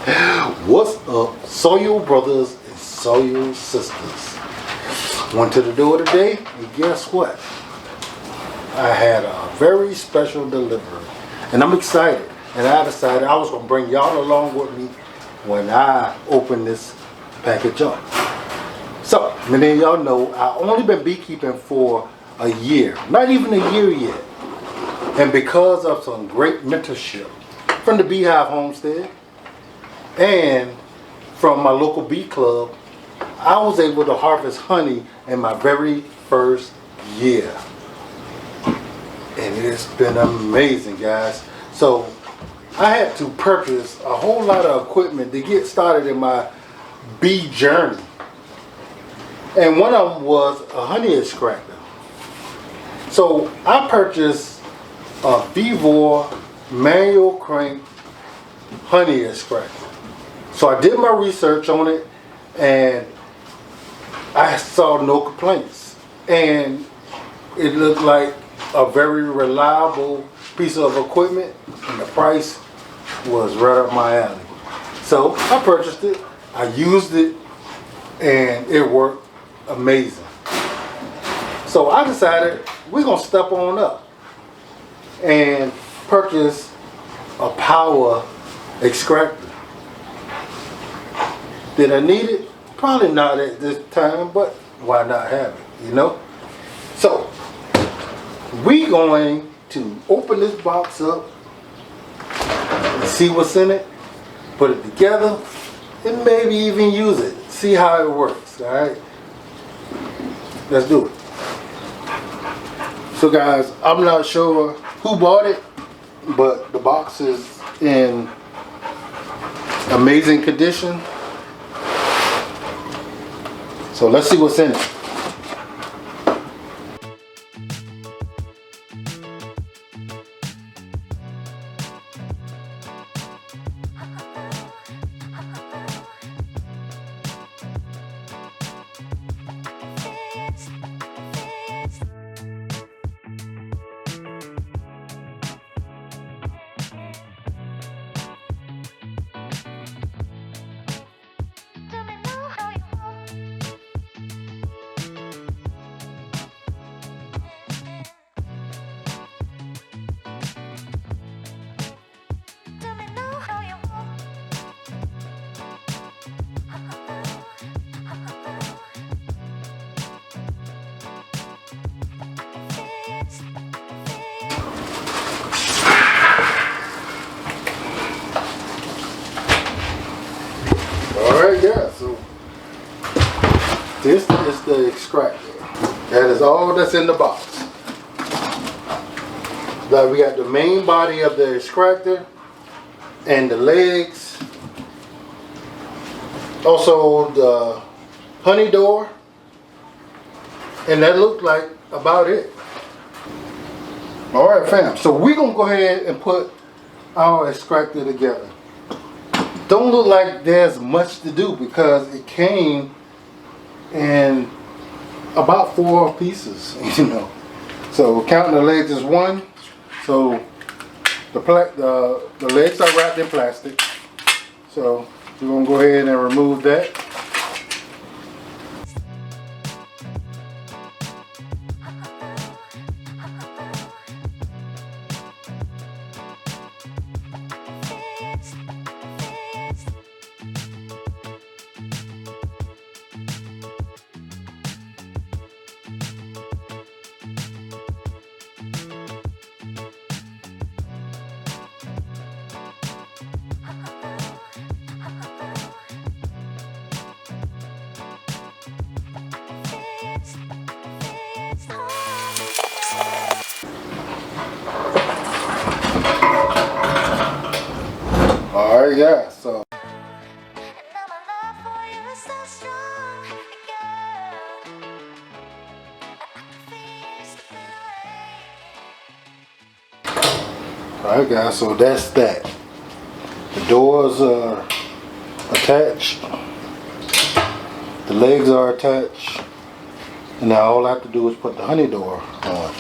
What's up, soil brothers and soil sisters? Went to the door today, and guess what? I had a very special delivery, and I'm excited. And I decided I was gonna bring y'all along with me when I open this package up. So, many of y'all know I only been beekeeping for a year, not even a year yet. And because of some great mentorship from the Beehive Homestead and from my local bee club, I was able to harvest honey in my very first year. And it's been amazing, guys. So I had to purchase a whole lot of equipment to get started in my bee journey. And one of them was a honey extractor. So I purchased a VEVOR manual crank honey extractor. So I did my research on it and I saw no complaints. And it looked like a very reliable piece of equipment, and the price was right up my alley. So I purchased it, I used it, and it worked amazing. So I decided we're gonna step on up and purchase a power extractor. Did I need it? Probably not at this time, but why not have it, you know? So we're going to open this box up and see what's in it, put it together, and maybe even use it. See how it works, all right? Let's do it. So guys, I'm not sure who bought it, but the box is in amazing condition. So let's see what's in it. Yeah, so this is the extractor. That is all that's in the box. Now we got the main body of the extractor and the legs. Also the honey door. And that looked like about it. Alright fam, so we're going to go ahead and put our extractor together. Don't look like there's much to do because it came in about 4 pieces, you know. So counting the legs is 1. So the legs are wrapped in plastic. So we're gonna go ahead and remove that. Alright, yeah, so alright guys, so that's that. The doors are attached, the legs are attached, and now all I have to do is put the honey door on.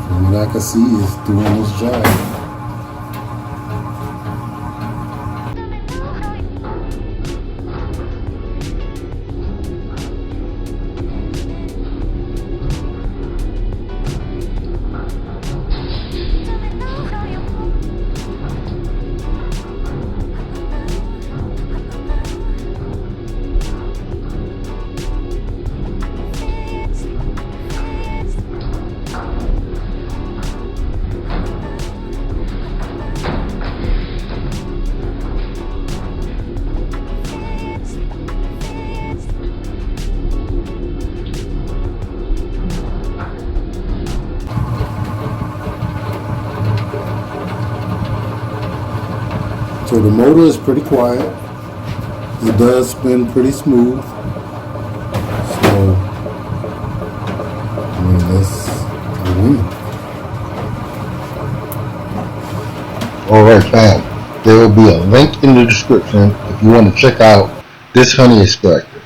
And what I can see is doing this job. So the motor is pretty quiet. It does spin pretty smooth. So, I mean, that's a win. Alright fam, there will be a link in the description if you want to check out this honey extractor.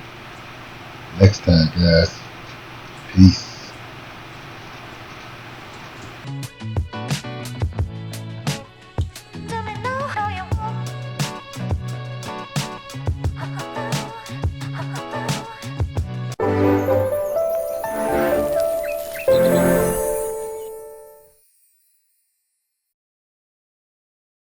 Next time guys, peace.